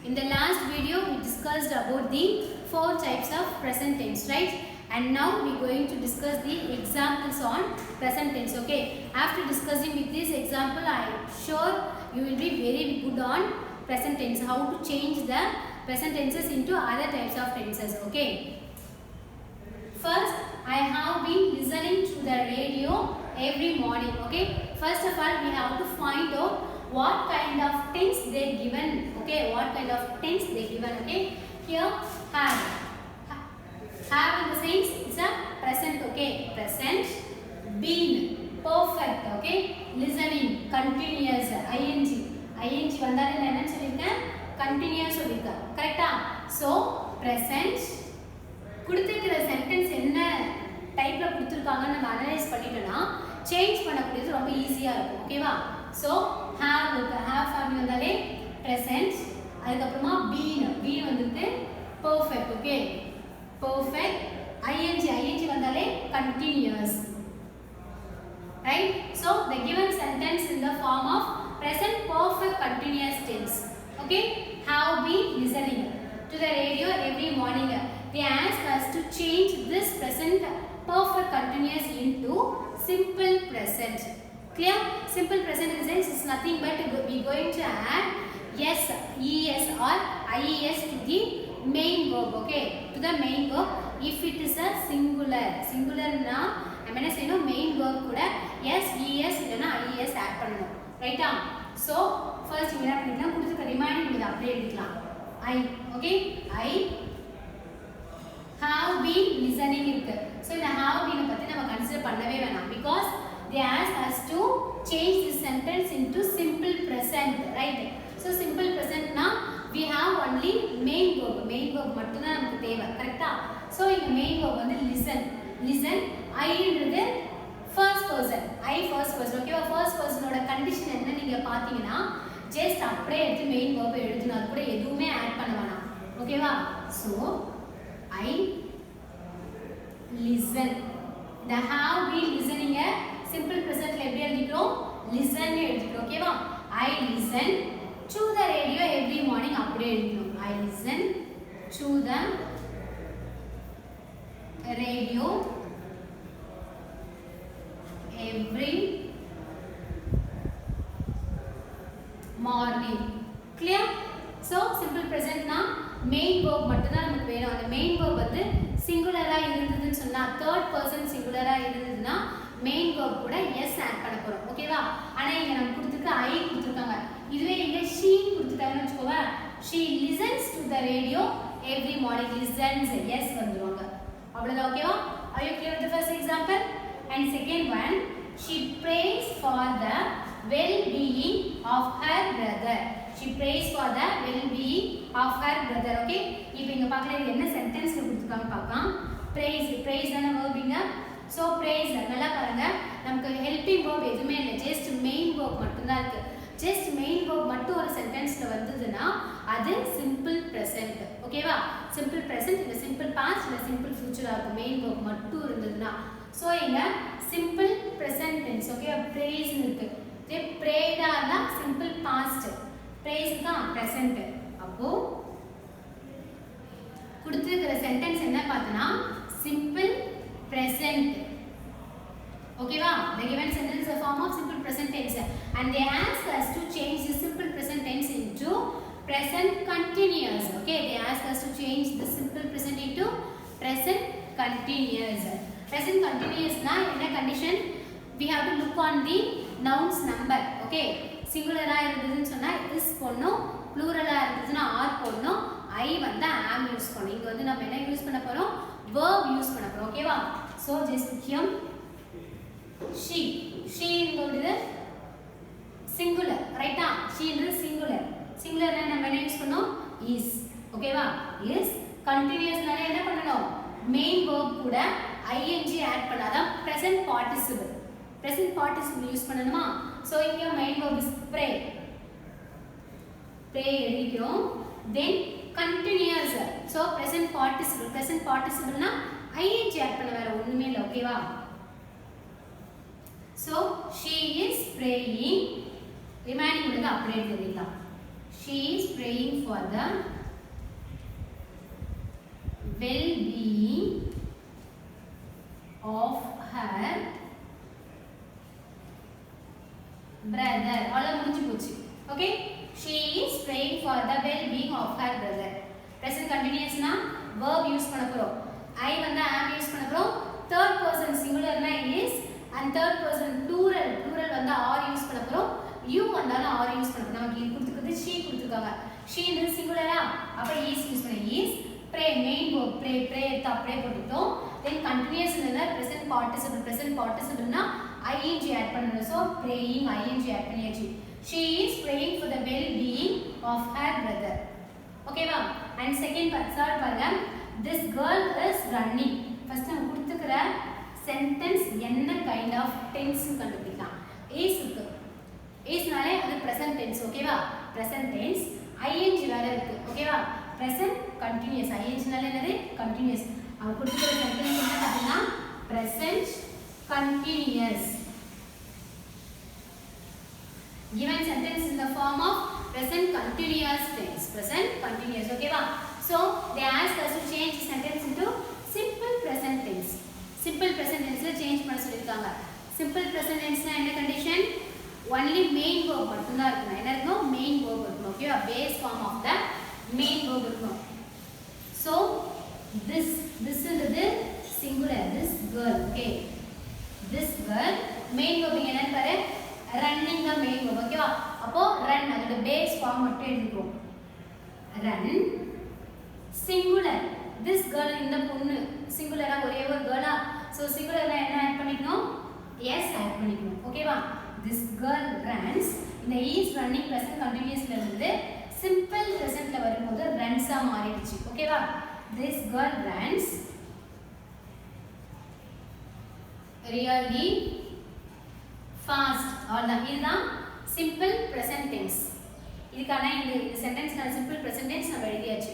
In the last video we discussed about the 4 types of present tense, right? And now we are going to discuss the examples on present tense. Okay, after discussing with this example, I am sure you will be very good on present tense, how to change the present tenses into other types of tenses. Okay, first I have been listening to the radio every morning. Okay, first of all we have to find out what kind of tense they given. Okay, what kind of tense they given. Okay, here have in the sense it's a present. Okay, present. Been, perfect. Okay, listening, continuous, ing வந்தாலே நான் என்ன சொல்லிருக்கேன், continuous சொல்லிருக்கேன். கரெக்ட்டா? So present கொடுத்திருக்கிற sentence என்ன டைப்ல கொடுத்திருக்காங்கன்னு நம்ம அனலைஸ் பண்ணிட்டோம்னா சேஞ்ச் பண்ணக்கூடியது ரொம்ப ஈஸியா இருக்கும். ஓகேவா? So have family வந்தாலே present, அதுக்கு அப்புறமா been வந்துட்டு perfect. Okay, perfect. ing வந்தாலே continuous, right? So the given sentence in the form of present perfect continuous tense. Okay, have been listening to the radio every morning. They ask us to change this present perfect continuous into simple present. Clear? Simple present in the sense is nothing but we are going to add yes, es or ies to the main verb. Okay, to the main verb. If it is a singular na I mean say no main verb kuda yes, es illana ies add பண்ணனும். ரைட்டா? So first you என்ன பண்ணிக்கலாம், கொடுத்துக்க remaining இத அப்படியே எடுக்கலாம். okay, I have been listening இருக்கு. So இந்த have been பத்தி நம்ம கன்சிடர் பண்ணவே வேணாம், because they ask us to change this sentence into simple present, right? So simple present na we have only main verb மட்டும் தான் நமக்கு தேவை. கரெக்ட்டா? So இந்த main verb வந்து listen. I ன்றது first person, first person. ஓகேவா? first person ஓட கண்டிஷன் என்ன நீங்க பாத்தீங்கன்னா ஜஸ்ட் அப்படியே எடுத்து main verb எழுதுனா கூட எதுவுமே ஆட் பண்ண வேணாம். ஓகேவா? So I listen. The have been listening simple present ல எப்படி எழுதிக்கிறோம், listen னு எழுதிக்கிறோம். ஓகேவா? I listen to the radio every morning அப்படியே எழுதிக்கிறோம். I listen to the radio every morning. Clear? So simple present na main verb மட்டும் தான் நமக்கு வேணும். அந்த main verb வந்து சிங்குலரா இருந்ததுன்னு சொன்னா, third person சிங்குலரா இருந்ததுன்னா main verb கூட yes ஆட் பண்ண போறோம். ஓகேவா? ஆனா இங்க நம்ம கொடுத்துக்க I கொடுத்திருக்காங்க. இதுவே இங்க she கொடுத்துட்டாங்கன்னு வெச்சுக்கோங்க, she listens to the radio every morning. listens yes வந்துருவாங்க. அவ்வளவுதான். ஓகேவா? Are you clear with the first example? And second one, she prays for the well-being of her brother. She prays for the well-being of her brother. Okay, இப்போ இங்க பார்க்கல இது என்ன சென்டென்ஸ்ல கொடுத்திருக்காங்க பார்க்கலாம். praise தான verb. so praise நல்லா பாருங்க, நமக்கு ஹெல்பிங் verb எதுமே இல்ல, just main verb மட்டும் தான் இருக்கு. just main verb மட்டும் ஒரு சென்டென்ஸ்ல வந்ததுனா அது simple present. ஓகேவா? simple present இல்ல simple past இல்ல simple future ஆ இருக்கும் main verb மட்டும் இருந்ததுனா. so இங்க simple present tense. okay, praise இருக்கு. they prayed ஆனா simple past, praise தான் present. அப்போ கொடுத்திருக்கிற சென்டென்ஸ் என்ன பார்த்தனா simple present. ஓகேவா? the given sentence is a form of simple present tense and they ask us to change the simple present tense into present continuous. okay, they ask us to change the simple present into present continuous. present continuous na என்ன condition, we have to look on the nouns number. okay, singular ஆ இருந்ததுன்னு சொன்னா is போடணும், plural ஆ இருந்ததுன்னா are போடணும், I வந்தா am use பண்ணணும். இங்க வந்து நம்ம என்ன யூஸ் பண்ண போறோம், verb யூஸ் பண்ண போறோம். ஓகேவா? so just here she இங்கோடது singular, ரைட்டா? she is singular னா நம்ம என்ன யூஸ் பண்ணோம், is. ஓகேவா? is continuous னால என்ன பண்ணனும், main verb கூட ing ஆட் பண்ணாதான் present participle யூஸ் பண்ணணுமா. so இங்க main verb is pray எழுதிக்கிறோம். then continuous, so present participle னா ing ஆட் பண்ண வேற ஒண்ணுமே இல்ல. ஓகேவா? so she is praying, remaining உள்ளது அப்படியே எழுதிடலாம். she is praying for the well-being of her brother. all முடிஞ்சு போச்சு. okay, she is praying for the well-being of her brother. present continuous na verb use பண்ண போறோம். I வந்து am use பண்ண போறோம். third person singular na is and third person plural வந்து are use பண்ண போறோம். you வந்தாலும் are use பண்ண போறோம். நமக்கு கொடுத்துக்கிறது she கொடுத்துருக்காங்க. she ன்றது singular-ஆ அப்ப is யூஸ் பண்ண is. pray main verb pray அப்படியே போட்டுட்டோம். then continuous ன்றத present participle னா ing add பண்ணனும். so praying ing add பண்ணியாச்சு. she is praying for the well-being of her brother. okay வா? and second part third பாருங்க. this girl is running. first நம்ம கொடுத்துக்கிற sentence என்ன kind of tense னு கண்டுபிடிக்கலாம். is இருக்கு. is நாலே அது present tense. ஓகேவா? present tense ing வேற இருக்கு. ஓகேவா? present continuous ing நாலே என்னது continuous. அவங்க கொடுத்துக்கிற sentence என்ன அப்படினா present continuous. given sentence in the form of present continuous tense. present continuous. ஓகேவா? so they ask us to change the sentence into simple present tense. simple present tense ல change பண்ண சொல்லிருக்காங்க. simple present tense னா என்ன condition? only main verb மட்டும் தான் இருக்கணும். என்ன இருக்கணும்? main verb இருக்கணும். ஓகேவா? base form of the main verb இருக்கணும். so this ன்றது singular. this girl. okay, this girl main verb என்ன பாரு? running the main verb. ஓகேவா? அப்போ run அதோட base form மட்டும் எடுத்துக்கோ. run singular. this girl இந்த பொண்ணு singular-ஆ ஒரே ஒரு girl-ஆ so singular-ல என்ன ஆட் பண்ணிக்கணும்? yes ஆட் பண்ணிக்கணும். ஓகேவா? this girl runs. இந்த is running present continuous-ல இருந்து simple present-ல வரும்போது runs-ஆ மாறிடுச்சு. ஓகேவா? this girl runs really fast. அவ்வளவுதான். இதுதான் simple present tense. இதுக்கான இந்த சென்டென்ஸ்க்கான simple present tense நம்ம எழுதியாச்சு.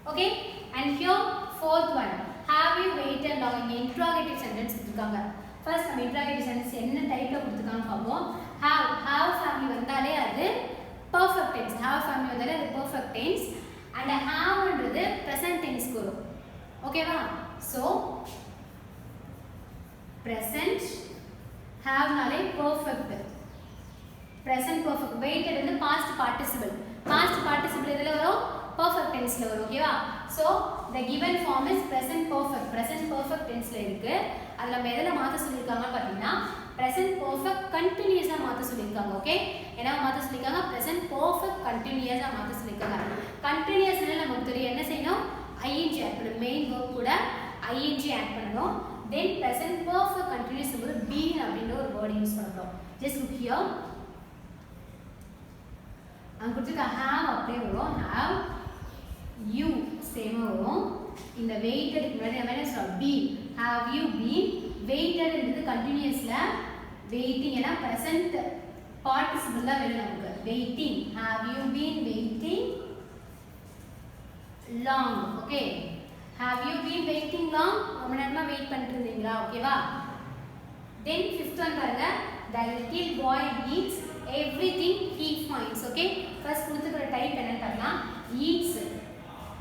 okay, and here fourth one, have you waited long? இங்க interrogative sentence கொடுத்திருக்காங்க. first நம்ம interrogative sentence என்ன டைப்ல கொடுத்திருக்காங்க பாப்போம். have family வந்தாலே அது perfect tense. have family வந்தாலே அது perfect tense and have ன்றது present tense வரும். ஓகேவா? so present have நாலே perfect. present perfect. waited வந்து past participle. past participle எதுல வரும்? perfect tense ல வரும். ஓகேவா? so the given form is present perfect. present perfect tense ல இருக்கு. அதுல நம்ம எதல மாத்த சொல்லிருக்காங்க பாத்தீங்கன்னா present perfect continuous ஆ மாத்த சொல்லிருக்காங்க. ஓகே, என்ன மாத்த சொல்லிருக்காங்க? present perfect continuous ஆ மாத்த சொல்லிருக்காங்க. continuous னா நமக்கு தெரியும் என்ன செய்யணும்? ing add பண்ணணும். main verb கூட ing add பண்ணணும். then present perfect continuous க்கு been அப்படிங்கற ஒரு word யூஸ் பண்றோம். just look here. அங்க கொடுத்துக்க have அப்படியே வரும். have you சேம் வரும். இந்த weighted முன்னாடி நம்ம என்ன சொல்றோம்? be. have you been? weighted ன்றது continuousல waiting ஏனா present participle தான் வேணும் நமக்கு. waiting. have you been waiting long? okay, have you been waiting long? ரொம்ப நேரமா வெயிட் பண்ணிட்டு இருந்தீங்களா? ஓகேவா? then fifth one பாருங்க. the little boy eats everything he finds. okay, first கொடுத்துக்கிற டைப் என்னன்னு பார்க்கலாம். eats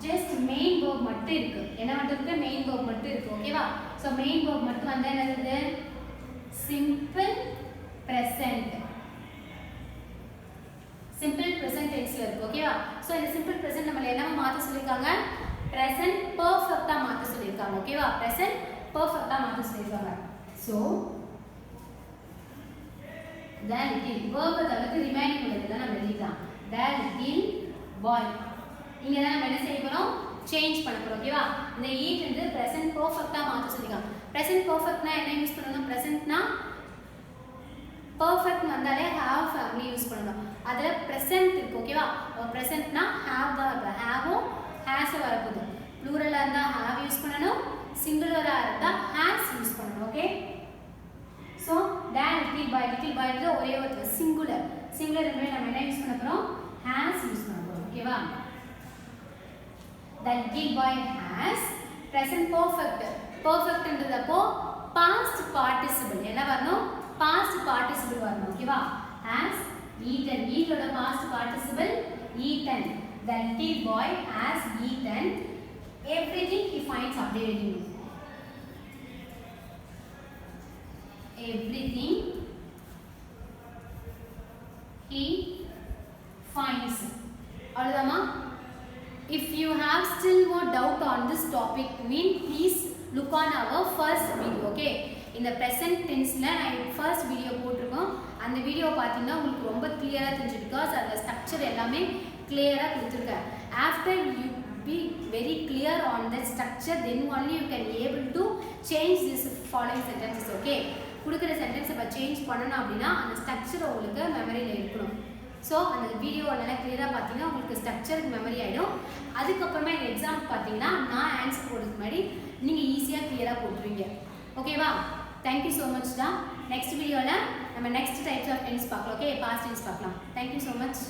just main verb மட்டும் இருக்கு. என்ன மட்டும் இருக்கு? main verb மட்டும் இருக்கு. ஓகேவா? so main verb மட்டும் வந்தா என்னது? simple present. simple present tense ல இருக்கு. ஓகேவா? so இந்த simple present நம்மள என்னமா மாத்த சொல்லிருக்காங்க? present perfect ஆ மாத்த சொல்லிருக்காங்க. ஓகேவா? present perfect ஆ மாத்த சொல்லிருக்காங்க. so the little verb தவிர்த்து ரிமைனிங் உள்ளதெல்லாம் நம்ம எழுதிக்கலாம். the little boy. இங்க தான் நம்ம என்ன செய்ய போறோம்? சேஞ்ச் பண்ண போறோம். ஓகேவா? இந்த eat ன்றது present perfect ஆ மாத்த சொல்லிருக்காங்க. present perfect னா என்ன யூஸ் பண்ணனும்? present னா perfect வந்தாலே have family யூஸ் பண்ணனும். அதுல present இருக்கு. ஓகேவா? present னா have தான் இருக்கு. have உம் has வரப்போகுது. plural ஆ இருந்தா have யூஸ் பண்ணனும். singular ஆ இருந்தா has யூஸ் பண்ணனும். Okay? so that little boy ன்றது ஒரே ஒரு singular. singular நம்ம என்ன யூஸ் பண்ண போறோம்? has யூஸ் பண்ண போறோம். ஓகேவா? the little boy has present perfect. perfect ன்றதப்போ past participle என்ன வரணும்? past participle வரணும். ஓகேவா? has eaten. eat ஓட past participle eat the little boy has eaten everything he finds அப்படியே எழுதணும். Everything he finds. அவ்வளவுதாமா? If you have still more doubt on this topic, please look on our first video. Okay, இந்த present tenseல நான் first video போட்டுருக்கோம். அந்த video பார்த்தீங்கன்னா உங்களுக்கு ரொம்ப கிளியரா தெரிஞ்சிடும். because அந்த ஸ்ட்ரக்சர் எல்லாமே கிளியரா கொடுத்திருக்கேன். After you be very clear on the structure, then only you can able to change this following sentences. Okay, கொடுக்கிற சென்டென்ஸ் அப்ப சேஞ்ச் பண்ணனும் அப்படினா அந்த ஸ்ட்ரக்சர் உங்களுக்கு மெமரியில இருக்கணும். ஸோ அந்த வீடியோ நல்லா கிளியராக பார்த்தீங்கன்னா உங்களுக்கு ஸ்ட்ரக்சர் மெமரி ஆகிடும். அதுக்கப்புறமா இந்த எக்ஸாம் பார்த்தீங்கன்னா நான் ஆன்சர் போடுறதுக்கு முன்னாடி நீங்கள் ஈஸியாக கிளியராக போட்டுருவீங்க. ஓகேவா? தேங்க்யூ ஸோ மச் தான். நெக்ஸ்ட் வீடியோவில் நம்ம நெக்ஸ்ட் டைப்ஸ் ஆஃப் டென்ஸ் பார்க்கலாம். ஓகே, பாஸ்ட் டென்ஸ் பார்க்கலாம். Thank you so much.